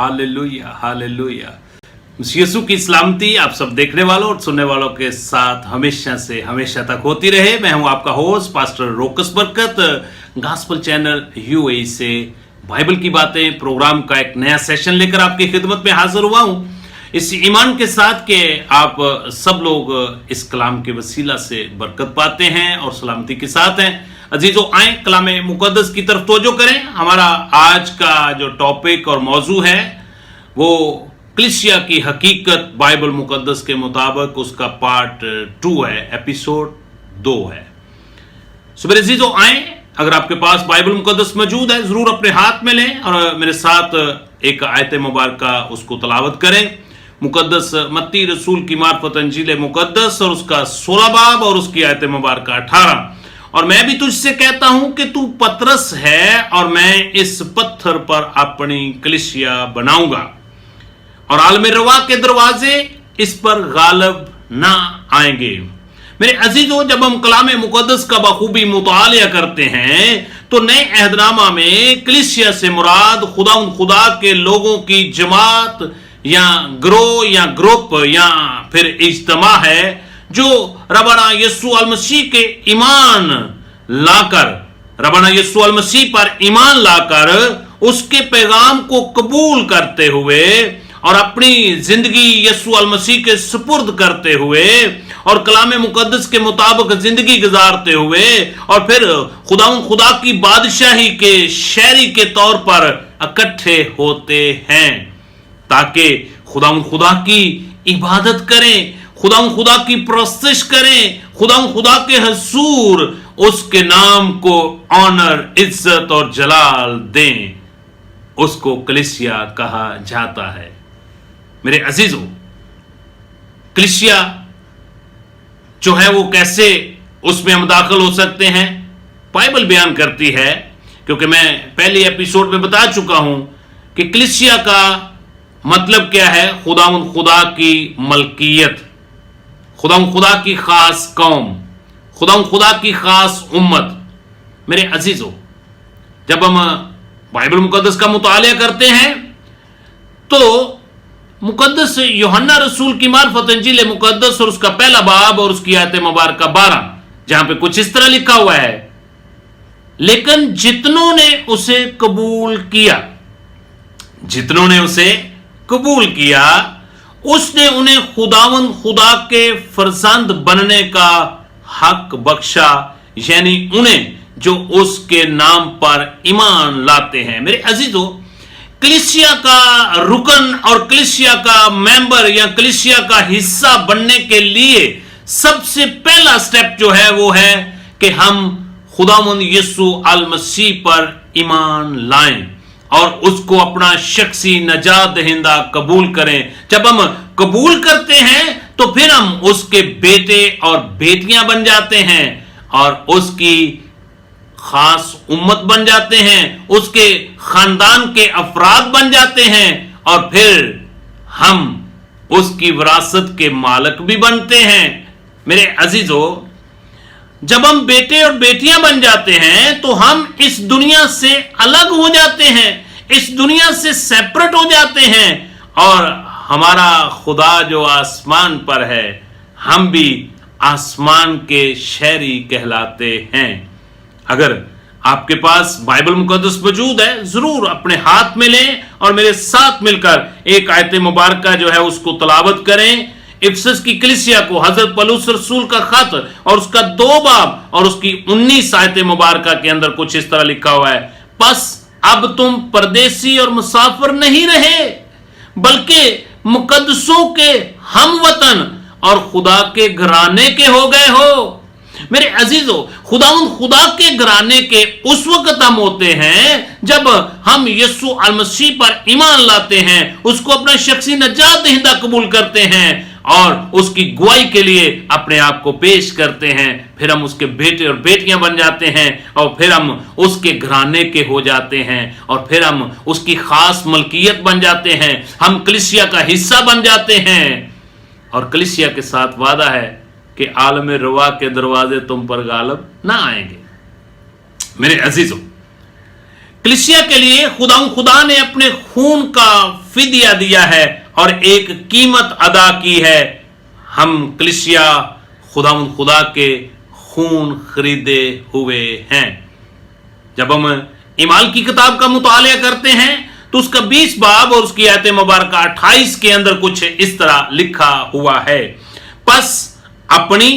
Hallelujah hallelujah. यीशु की सलामती आप सब देखने वालों और सुनने वालों के साथ हमेशा से हमेशा तक होती रहे। मैं हूं आपका होस्ट पास्टर रोकस बरकत, गॉस्पेल चैनल यूएई से बाइबल की बातें प्रोग्राम का एक नया सेशन लेकर आपकी खिदमत में हाजिर हुआ हूं, इस ईमान के साथ कि आप सब लोग इस कलाम के वसीला से बरकत पाते हैं और सलामती के साथ हैं। अजीजों, आए कलाम मुकद्दस की तरफ तवज्जो करें। हमारा आज का जो टॉपिक और मौजू है वो कलीसिया की हकीकत बाइबल मुकद्दस के मुताबिक, उसका पार्ट 2 है, एपिसोड 2 है। सो मेरे अजीजों, आए, अगर आपके पास बाइबल मुकद्दस मौजूद है जरूर अपने हाथ में लें और मेरे साथ एक आयत मुबारक उसको तलावत करें। मुकद्दस मत्ती रसूल की मार्फत अंजील मुकद्दस और उसका 16 बाब और उसकी आयत मुबारक 18। और मैं भी तुझसे कहता हूं कि तू पतरस है और मैं इस पत्थर पर अपनी कलीसिया बनाऊंगा और आलम रवा के दरवाजे इस पर गालिब ना आएंगे। मेरे अजीजों, जब हम कलाम मुकद्दस का बखूबी मुतालिया करते हैं तो नए अहदनामा में कलीसिया से मुराद खुदा के लोगों की जमात या ग्रोह या ग्रुप या फिर इज्तमा है जो रबाना यीशु अल मसीह के ईमान लाकर, रबाना यीशु अल मसीह पर ईमान लाकर उसके पैगाम को कबूल करते हुए और अपनी जिंदगी यीशु अल मसीह के सुपुर्द करते हुए और कलाम मुकद्दस के मुताबिक जिंदगी गुजारते हुए और फिर खुदा की बादशाही के शहरी के तौर पर इकट्ठे होते हैं ताकि खुदा की इबादत करें, खुदा की परस्तिश करें, खुदा के हजूर उसके नाम को ऑनर, इज्जत और जलाल दें। उसको कलीसिया कहा जाता है। मेरे अजीजों, कलीसिया जो है वो कैसे उसमें हम दाखिल हो सकते हैं, बाइबल बयान करती है, क्योंकि मैं पहले एपिसोड में बता चुका हूं कि कलीसिया का मतलब क्या है। खुदा की मलकियत, खुदा की खास कौम, खुदा की खास उम्मत। मेरे अजीजों, जब हम बाइबल मुकद्दस का मुतालिया करते हैं तो मुकद्दस यूहन्ना रसूल की मार्फत अंजील मुकद्दस और उसका पहला बाब और उसकी आयत मुबारक 12, जहां पे कुछ इस तरह लिखा हुआ है, लेकिन जितनों ने उसे कबूल किया, जितनों ने उसे कबूल किया, उसने उन्हें खुदा के फरजंद बनने का हक बख्शा, यानी उन्हें जो उसके नाम पर ईमान लाते हैं। मेरे अजीजों, कलीसिया का रुकन और कलीसिया का मेंबर या कलीसिया का हिस्सा बनने के लिए सबसे पहला स्टेप जो है वो है कि हम खुदावंद यीशु अल मसीह पर ईमान लाएं और उसको अपना शख्सी नजात दहिंदा कबूल करें। जब हम कबूल करते हैं तो फिर हम उसके बेटे और बेटियां बन जाते हैं और उसकी खास उम्मत बन जाते हैं, उसके खानदान के अफराद बन जाते हैं और फिर हम उसकी विरासत के मालिक भी बनते हैं। मेरे अजीजों, जब हम बेटे और बेटियां बन जाते हैं तो हम इस दुनिया से अलग हो जाते हैं, इस दुनिया से सेपरेट हो जाते हैं और हमारा खुदा जो आसमान पर है, हम भी आसमान के शहरी कहलाते हैं। अगर आपके पास बाइबल मुकद्दस मौजूद है जरूर अपने हाथ में लें और मेरे साथ मिलकर एक आयत मुबारक जो है उसको तलावत करें। इफिसस की कलीसिया को हजरत पौलुस रसूल का खत और उसका 2 बाब और उसकी 19 आयत मुबारक के अंदर कुछ इस तरह लिखा हुआ है, बस अब तुम परदेसी और मुसाफिर नहीं रहे बल्कि मुकद्दसों के हम वतन और खुदा के घराने के हो गए हो। मेरे अजीजों, खुदा के घराने के उस वक्त हम होते हैं जब हम यीशु अल मसीह पर ईमान लाते हैं, उसको अपना शख्सी नजात दहिंदा कबूल करते हैं और उसकी गवाही के लिए अपने आप को पेश करते हैं। फिर हम उसके बेटे और बेटियां बन जाते हैं और फिर हम उसके घराने के हो जाते हैं और फिर हम उसकी खास मलकियत बन जाते हैं, हम कलीसिया का हिस्सा बन जाते हैं और कलीसिया के साथ वादा है कि आलम रवा के दरवाजे तुम पर गालिब ना आएंगे। मेरे अजीजों, कलीसिया के लिए खुदा ने अपने खून का फिदिया दिया है और एक कीमत अदा की है। हम कलीसिया खुदा के खून खरीदे हुए हैं। जब हम ईमाल की किताब का मुतालिया करते हैं तो उसका 20 बाब और उसकी आयत मुबारक 28 के अंदर कुछ इस तरह लिखा हुआ है, बस अपनी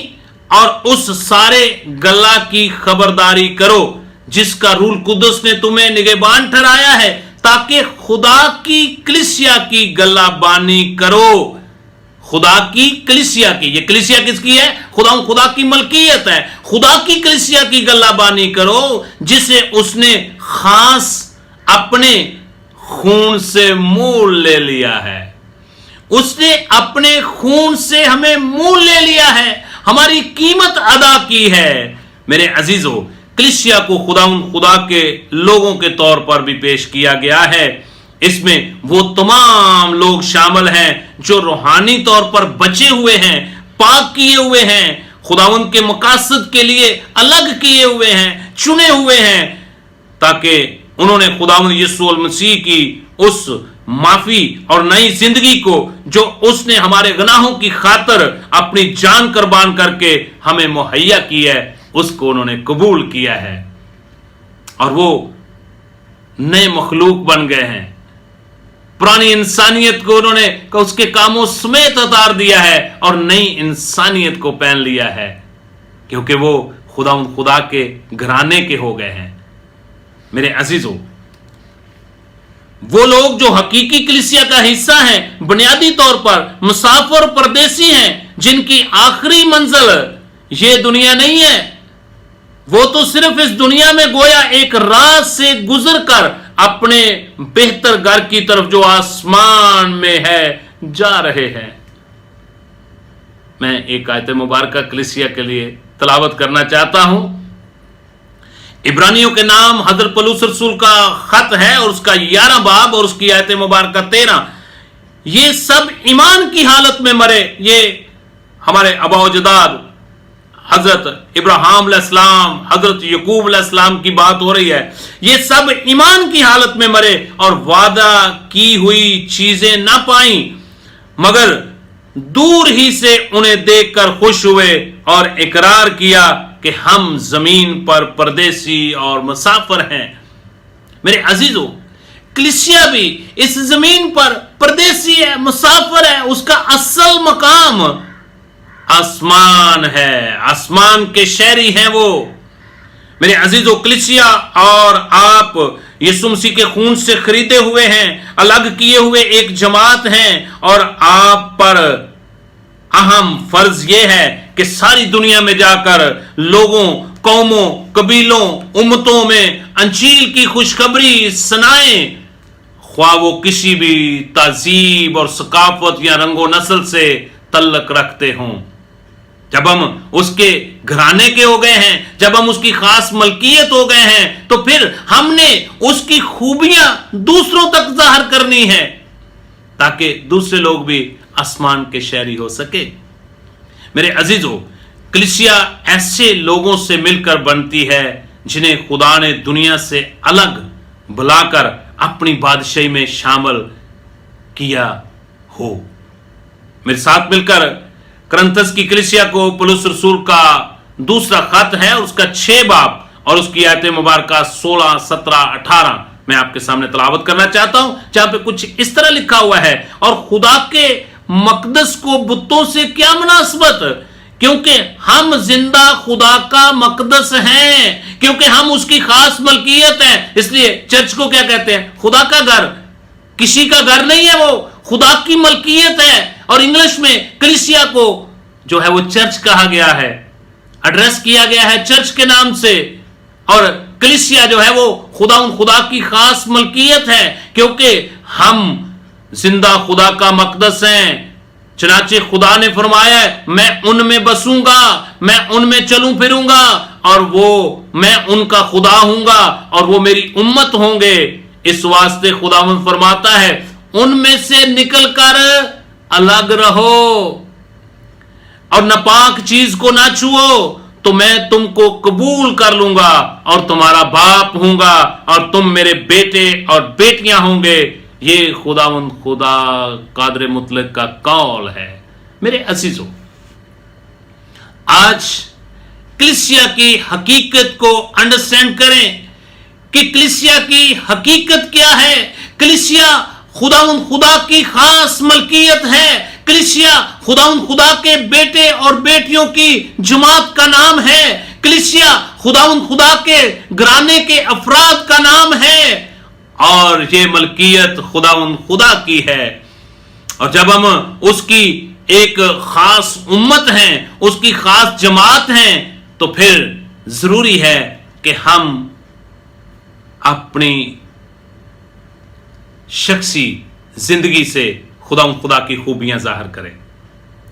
और उस सारे गल्ला की खबरदारी करो जिसका रूल कुदस ने तुम्हें निगहबान ठहराया है, ताकि खुदा की कलीसिया की गल्लाबानी करो। खुदा की कलीसिया की, ये कलीसिया किसकी है? खुदा की मलकियत है। खुदा की कलीसिया की गल्लाबानी करो जिसे उसने खास अपने खून से मोल ले लिया है। उसने अपने खून से हमें मोल ले लिया है, हमारी कीमत अदा की है। मेरे अजीजों, कलीसिया को खुदा के लोगों के तौर पर भी पेश किया गया है। इसमें वो तमाम लोग शामिल हैं जो रूहानी तौर पर बचे हुए हैं, पाक किए हुए हैं, खुदावंद के मकासद के लिए अलग किए हुए हैं, चुने हुए हैं, ताकि उन्होंने खुदावंद यीशु मसीह की उस माफी और नई जिंदगी को जो उसने हमारे गुनाहों की खातिर अपनी जान कुर्बान करके हमें मुहैया की है, उसको उन्होंने कबूल किया है और वो नए मखलूक बन गए हैं। पुरानी इंसानियत को उन्होंने उसके कामों समेत उतार दिया है और नई इंसानियत को पहन लिया है, क्योंकि वो खुदा के घराने के हो गए हैं। मेरे अजीजों, वो लोग जो हकीकी कलीसिया का हिस्सा हैं, बुनियादी तौर पर मुसाफिर परदेसी हैं, जिनकी आखिरी मंजिल ये दुनिया नहीं है। वो तो सिर्फ इस दुनिया में गोया एक राह से गुजर कर अपने बेहतर घर की तरफ जो आसमान में है जा रहे हैं। मैं एक आयत मुबारक कलीसिया के लिए तलावत करना चाहता हूं। इब्रानियों के नाम हजरत पौलुस रसूल का खत है और उसका 11 बाब और उसकी आयत मुबारक 13। ये सब ईमान की हालत में मरे। ये हमारे आबा-ओ-अजदाद हजरत इब्राहिम अलैहिस्सलाम, हजरत यकूब अलैहिस्सलाम की बात हो रही है। ये सब ईमान की हालत में मरे और वादा की हुई चीजें ना पाई, मगर दूर ही से उन्हें देखकर खुश हुए और इकरार किया कि हम जमीन पर परदेसी और मुसाफिर हैं। मेरे अजीजों, कलीसिया भी इस जमीन पर परदेसी है, मुसाफिर है। उसका असल मकाम आसमान है, आसमान के शहरी हैं वो। मेरे अजीजों, कलीसिया और आप यीशु मसीह के खून से खरीदे हुए हैं, अलग किए हुए एक जमात हैं और आप पर अहम फर्ज यह है कि सारी दुनिया में जाकर लोगों, कौमों, कबीलों, उम्मतों में अंजील की खुशखबरी सुनाएं, ख्वाह वो किसी भी तहजीब और सकाफत या रंगो नस्ल से तल्लक रखते हों। जब हम उसके घराने के हो गए हैं, जब हम उसकी खास मलकियत हो गए हैं, तो फिर हमने उसकी खूबियां दूसरों तक जाहिर करनी है, ताकि दूसरे लोग भी आसमान के शहरी हो सके। मेरे अजीजों, कलीसिया ऐसे लोगों से मिलकर बनती है जिन्हें खुदा ने दुनिया से अलग बुलाकर अपनी बादशाही में शामिल किया हो। मेरे साथ मिलकर करंथस की कलीसिया को पौलुस रसूल का दूसरा खत है, उसका 6 बाब और उसकी आयत मुबारक 16, 17, 18 मैं आपके सामने तलावत करना चाहता हूं, जहां पे कुछ इस तरह लिखा हुआ है। और खुदा के मकदस को बुतों से क्या मुनासबत, क्योंकि हम जिंदा खुदा का मकदस हैं, क्योंकि हम उसकी खास मलकियत है। इसलिए चर्च को क्या कहते हैं? खुदा का घर। किसी का घर नहीं है, वो खुदा की मलकियत है। और इंग्लिश में कलीसिया को जो है वो चर्च कहा गया है, एड्रेस किया गया है चर्च के नाम से। और कलीसिया जो है वो खुदा की खास मलकियत है, क्योंकि हम जिंदा खुदा का मकदस हैं। चनाचे खुदा ने फरमाया है, मैं उनमें बसूंगा, मैं उनमें चलूं फिरूंगा और वो मैं उनका खुदा हूंगा और वो मेरी उम्मत होंगे। इस वास्ते खुदावंद फरमाता है, उनमें से निकलकर अलग रहो और नापाक चीज को ना छुओ, تو میں تم کو قبول کر لوں گا اور تمہارا باپ ہوں گا اور تم میرے بیٹے اور بیٹیاں ہوں گے. یہ خدا قادر مطلق کا قول ہے. میرے عزیزو، آج کلیسیا کی حقیقت کو انڈرسٹینڈ کریں کہ کلیسیا کی حقیقت کیا ہے. کلیسیا خدا کی خاص ملکیت ہے. کلیسیا خدا کے بیٹے اور بیٹیوں کی جماعت کا نام ہے. کلیسیا خدا کے گھرانے کے افراد کا نام ہے اور یہ ملکیت خدا کی ہے. اور جب ہم اس کی ایک خاص امت ہیں، اس کی خاص جماعت ہیں، تو پھر ضروری ہے کہ ہم اپنی شخصی زندگی سے خدا کی خوبیاں ظاہر کریں.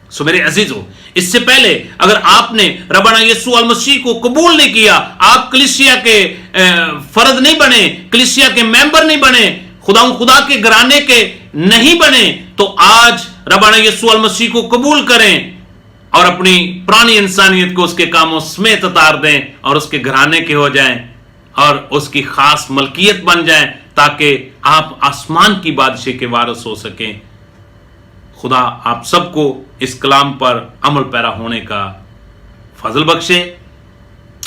سو میرے عزیزو، اس سے پہلے اگر آپ نے ربنا یسوع المسیح کو قبول نہیں کیا، آپ کلیسیا کے فرد نہیں بنے، کلیسیا کے ممبر نہیں بنے، خدا کے گھرانے کے نہیں بنے، تو آج ربنا یسوع المسیح کو قبول کریں اور اپنی پرانی انسانیت کو اس کے کاموں سمیت اتار دیں اور اس کے گھرانے کے ہو جائیں اور اس کی خاص ملکیت بن جائیں، تاکہ آپ آسمان کی بادشاہی کے وارث ہو سکیں. خدا آپ سب کو اس کلام پر عمل پیرا ہونے کا فضل بخشے.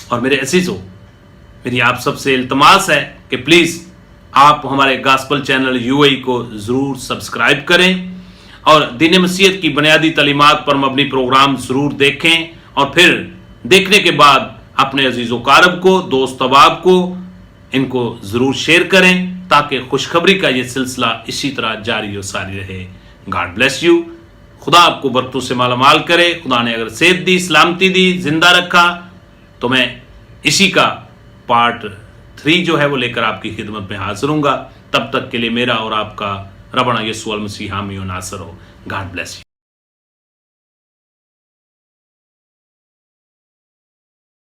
اور میرے عزیزو، میری آپ سب سے التماس ہے کہ پلیز آپ ہمارے گاسپل چینل UAE کو ضرور سبسکرائب کریں اور دین مسیحیت کی بنیادی تعلیمات پر مبنی پروگرام ضرور دیکھیں، اور پھر دیکھنے کے بعد اپنے عزیز و اقارب کو، دوست احباب کو ان کو ضرور شیئر کریں تاکہ خوشخبری کا یہ سلسلہ اسی طرح جاری و ساری رہے. God bless you. خدا آپ کو برکتوں سے مالا مال کرے. خدا نے اگر صحت دی، سلامتی دی، زندہ رکھا، تو میں اسی کا پارٹ 3 جو ہے وہ لے کر آپ کی خدمت میں حاضر ہوں گا. تب تک کے لیے میرا اور آپ کا ربنا یسوع المسیح حامی و ناصر ہو. God bless you.